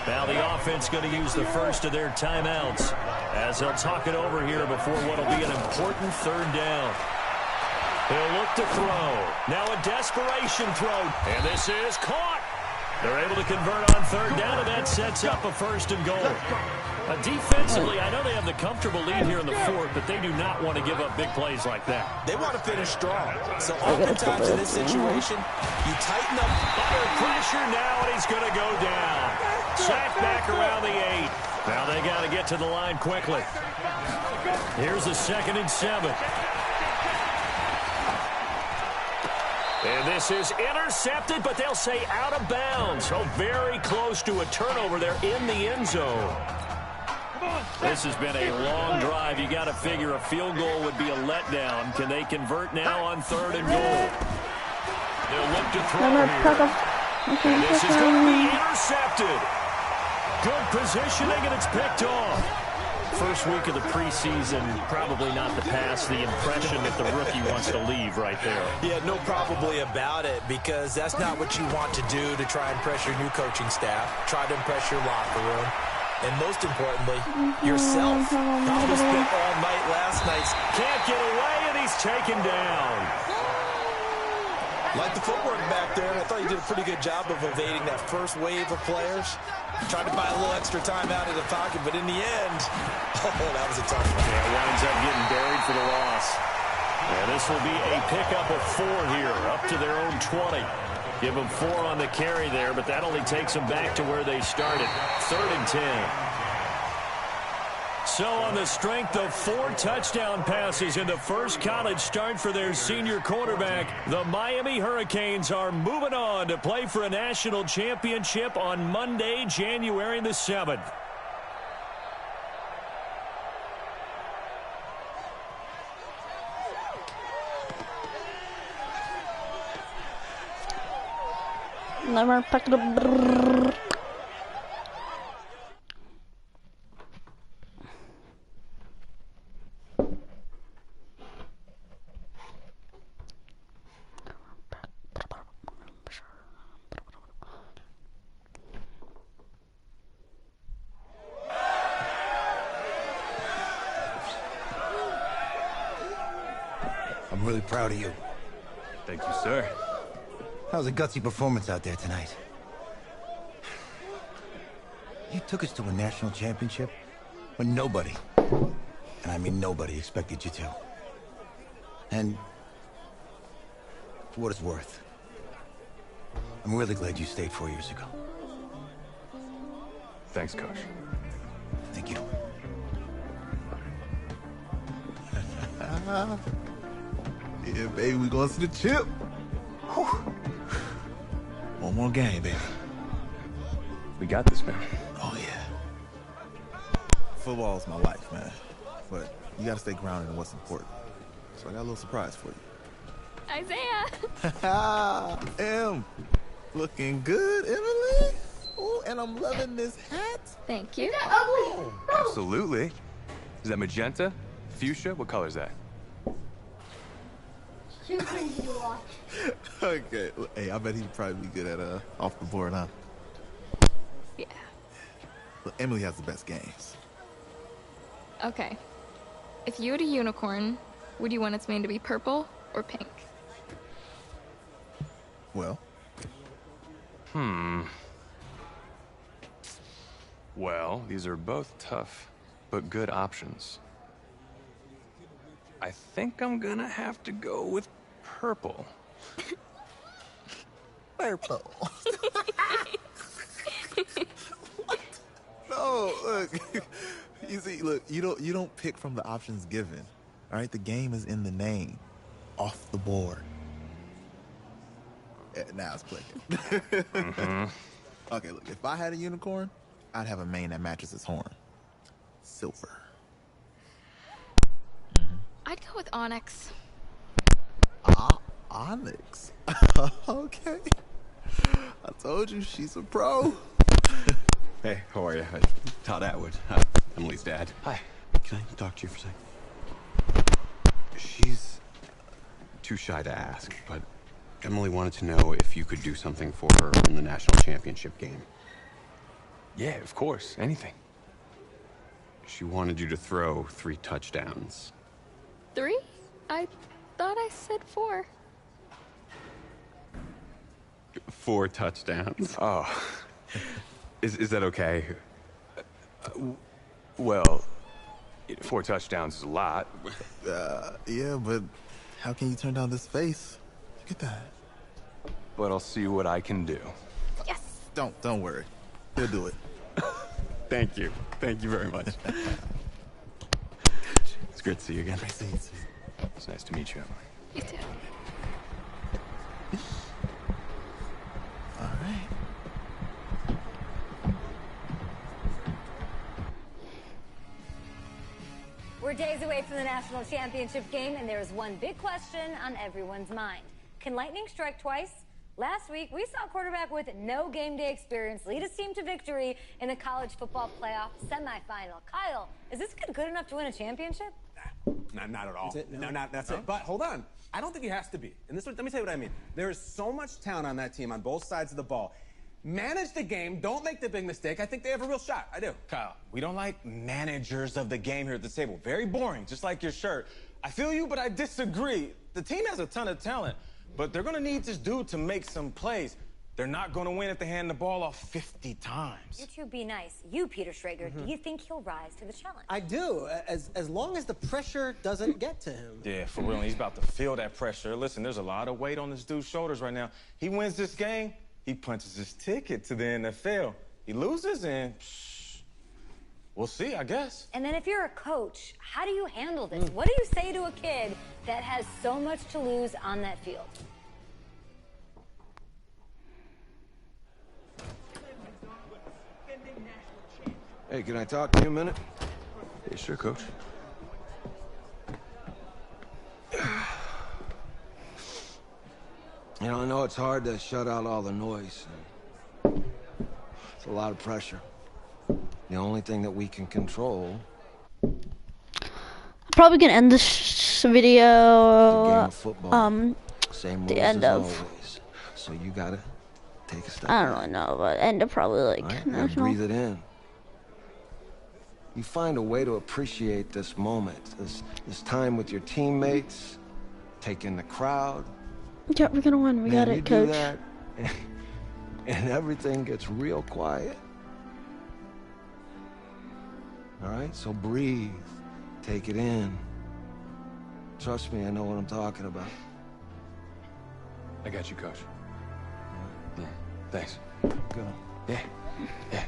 Now the offense going to use the first of their timeouts as they'll talk it over here before what will be an important 3rd down. He'll look to throw. Now a desperation throw, and this is caught. They're able to convert on 3rd down, and that sets up a 1st and goal. Defensively, I know they have the comfortable lead here in the 4th, but they do not want to give up big plays like that. They want to finish strong. So oftentimes in this situation, you tighten up. Under pressure now, and he's going to go down. Sacked back around the 8. Now they got to get to the line quickly. Here's a 2nd and 7. And this is intercepted, but they'll say out of bounds. So very close to a turnover there in the end zone. This has been a long drive. You got to figure a field goal would be a letdown. Can they convert now on 3rd and goal? They'll look to throw here. And this is going to be intercepted. Good positioning, and it's picked off. First week of the preseason, probably not the pass, the impression that the rookie wants to leave right there. Yeah, no probably about it, because that's not what you want to do to try and impress your new coaching staff, try to impress your locker room, and most importantly, yourself. He was bit all night last night. Can't get away, and he's taken down. Like the footwork back there, I thought he did a pretty good job of evading that first wave of players. Tried to buy a little extra time out of the pocket, but in the end, oh, that was a tough one. Yeah, winds up getting buried for the loss. And this will be a pickup of 4 here, up to their own 20. Give them 4 on the carry there, but that only takes them back to where they started. 3rd and 10. So on the strength of 4 touchdown passes in the first college start for their senior quarterback, the Miami Hurricanes are moving on to play for a national championship on Monday, January the 7th. Never pack it up. I'm really proud of you. Thank you, sir. That was a gutsy performance out there tonight. You took us to a national championship when nobody, and I mean nobody, expected you to. And for what it's worth, I'm really glad you stayed 4 years ago. Thanks, Coach. Thank you. Yeah, baby, we going to the chip. Whew. One more game, baby. We got this, man. Oh, yeah. Football's my life, man. But you gotta stay grounded in what's important. So I got a little surprise for you. Isaiah! Em, looking good, Emily. Oh, and I'm loving this hat. Thank you. Absolutely. Is that magenta? Fuchsia? What color is that? Too crazy to watch. Okay. Hey, I bet he'd probably be good at off the board, huh? Yeah. Look, Emily has the best games. Okay. If you had a unicorn, would you want its mane to be purple or pink? Well? Well, these are both tough, but good options. I think I'm gonna have to go with purple. Purple. No, look. You see, look, you don't pick from the options given. All right, the game is in the name. Off the board. Yeah, now it's clicking. Okay, look, if I had a unicorn, I'd have a mane that matches its horn. Silver. I'd go with onyx. Onyx. Okay. I told you she's a pro. Hey, how are you? Todd Atwood, Emily's dad. Hi. Can I talk to you for a second? She's too shy to ask, but Emily wanted to know if you could do something for her in the national championship game. Yeah, of course. Anything. She wanted you to throw 3 touchdowns. 3? I thought I said 4. 4 touchdowns. Oh. Is that okay? Well, 4 touchdowns is a lot. Yeah, but how can you turn down this face? Look at that. But I'll see what I can do. Yes. Don't worry. He'll do it. Thank you. Thank you very much. It's great to see you again. Great to see you. It's nice to meet you, Emily. You too. All right. We're days away from the national championship game, and there is one big question on everyone's mind. Can lightning strike twice? Last week, we saw a quarterback with no game day experience lead his team to victory in the college football playoff semifinal. Kyle, is this kid good enough to win a championship? Not at all. That's it? No, That's it. But hold on. I don't think he has to be. And let me tell you what I mean. There is so much talent on that team on both sides of the ball. Manage the game. Don't make the big mistake. I think they have a real shot. I do. Kyle, we don't like managers of the game here at the table. Very boring, just like your shirt. I feel you, but I disagree. The team has a ton of talent, but they're going to need this dude to make some plays. They're not going to win if they hand the ball off 50 times. You two be nice. You, Peter Schrager, do you think he'll rise to the challenge? I do, as long as the pressure doesn't get to him. Yeah, for real. He's about to feel that pressure. Listen, there's a lot of weight on this dude's shoulders right now. He wins this game, he punches his ticket to the NFL. He loses, and we'll see, I guess. And then if you're a coach, how do you handle this? What do you say to a kid that has so much to lose on that field? Hey, can I talk to you a minute? Yeah, sure, Coach. You know, I know it's hard to shut out all the noise. It's a lot of pressure. The only thing that we can control... I'm probably gonna end this video, Same the rules end as of... always. So you gotta take a step I don't back. really know, but end of probably like Right? You gotta national. breathe it in. You find a way to appreciate this moment, this time with your teammates, take in the crowd. Yeah, we're gonna win. We got Man, it, you coach. do that, and everything gets real quiet. All right, so breathe. Take it in. Trust me, I know what I'm talking about. I got you, Coach. Yeah, thanks. Good. Yeah, yeah.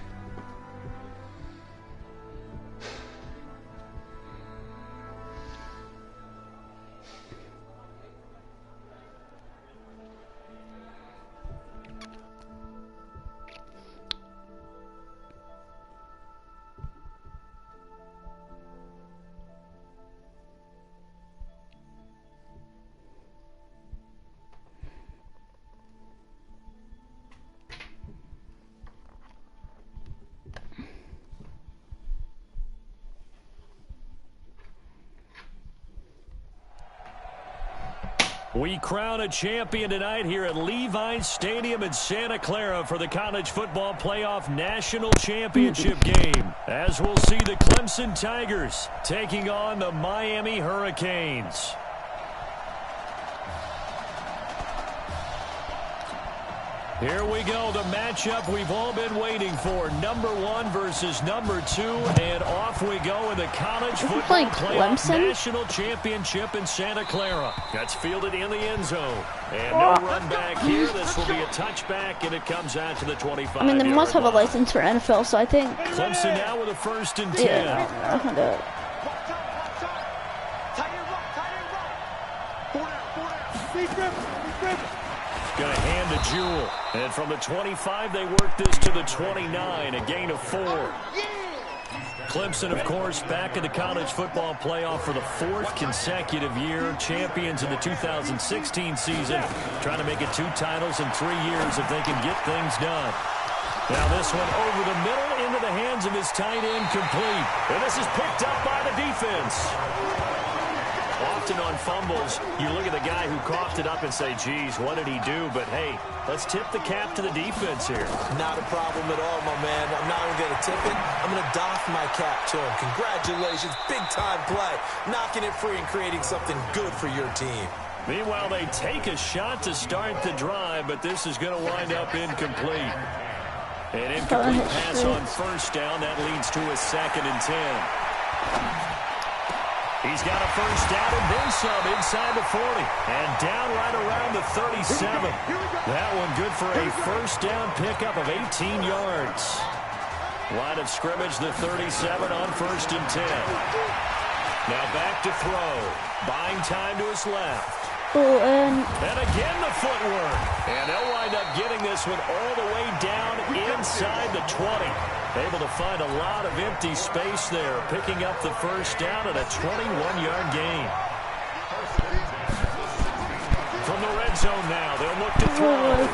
We crown a champion tonight here at Levi's Stadium in Santa Clara for the College Football Playoff National Championship game, as we'll see the Clemson Tigers taking on the Miami Hurricanes. Here we go, the matchup we've all been waiting for. Number 1 versus number 2, and off we go in the College Football Playoff National Championship in Santa Clara. That's fielded in the end zone. And no run back here. This will be a touchback, and it comes out to the 25. I mean, they must have a license for NFL, so I think. Clemson now with a 1st and 10. Yeah, I can do it. Going to hand to Jewell. And from the 25, they work this to the 29, a gain of 4. Clemson, of course, back in the college football playoff for the 4th consecutive year. Champions in the 2016 season. Trying to make it 2 titles in 3 years if they can get things done. Now this one over the middle into the hands of his tight end, complete. And this is picked up by the defense. Often on fumbles, you look at the guy who coughed it up and say, geez, what did he do? But, hey, let's tip the cap to the defense here. Not a problem at all, my man. I'm not even going to tip it. I'm going to doff my cap to him. Congratulations. Big-time play. Knocking it free and creating something good for your team. Meanwhile, they take a shot to start the drive, but this is going to wind up incomplete. An incomplete pass on 1st down. That leads to a 2nd and 10. He's got a 1st down and then some inside the 40. And down right around the 37. That one good for a 1st down pickup of 18 yards. Line of scrimmage, the 37 on 1st and 10. Now back to throw. Buying time to his left. And again the footwork. And they'll wind up getting this one all the way down inside the 20. Able to find a lot of empty space there, picking up the 1st down and a 21-yard gain. From the red zone now, they'll look to throw.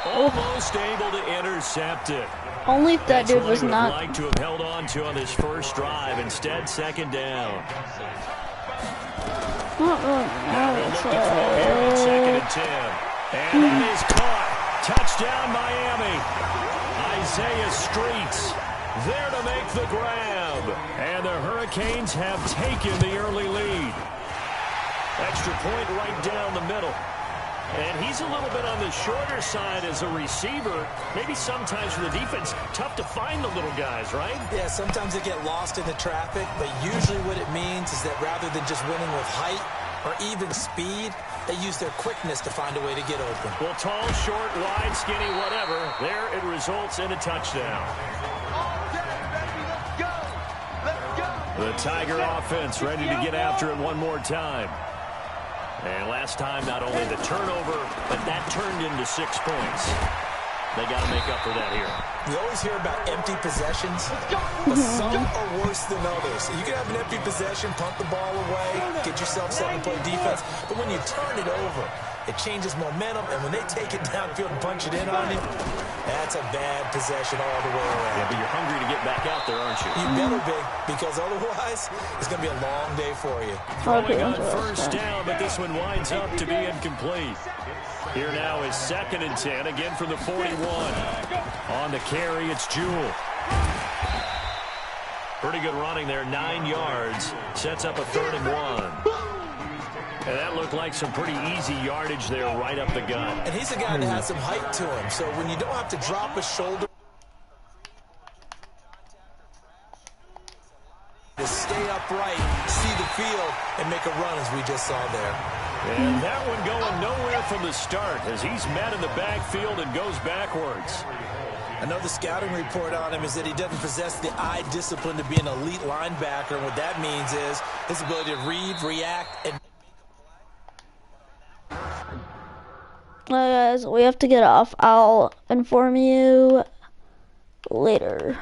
Almost able to intercept it. Only if that dude was not. Like to have held on to on this 1st drive. Instead, 2nd down. Not really. Now they'll look to throw here on 2nd and 10. And that is caught. Touchdown, Miami. Isaiah Streets there to make the grab. And the Hurricanes have taken the early lead. Extra point right down the middle. And he's a little bit on the shorter side as a receiver. Maybe sometimes for the defense, tough to find the little guys, right? Yeah, sometimes they get lost in the traffic, but usually what it means is that rather than just winning with height or even speed, they use their quickness to find a way to get open. Well, tall, short, wide, skinny, whatever. There it results in a touchdown. The Tiger offense ready to get after it one more time. And last time, not only the turnover, but that turned into 6 points. They got to make up for that here. You always hear about empty possessions, but some are worse than others. You can have an empty possession, punt the ball away, get yourself set and play defense, but when you turn it over, it changes momentum, and when they take it downfield and punch it in on you, that's a bad possession all the way around. Yeah, but you're hungry to get back out there, aren't you? You better be, because otherwise, it's going to be a long day for you. Throwing on 1st down, but this one winds up to be incomplete. Here now is 2nd and 10, again from the 41. On the carry, it's Jewell. Pretty good running there, 9 yards. Sets up a 3rd and 1. And that looked like some pretty easy yardage there right up the gut. And he's a guy that has some height to him, so when you don't have to drop a shoulder to stay upright, see the field, and make a run as we just saw there. And that one going nowhere from the start as he's met in the backfield and goes backwards. Another scouting report on him is that he doesn't possess the eye discipline to be an elite linebacker. And what that means is his ability to read, react, and... Guys, we have to get off. I'll inform you later.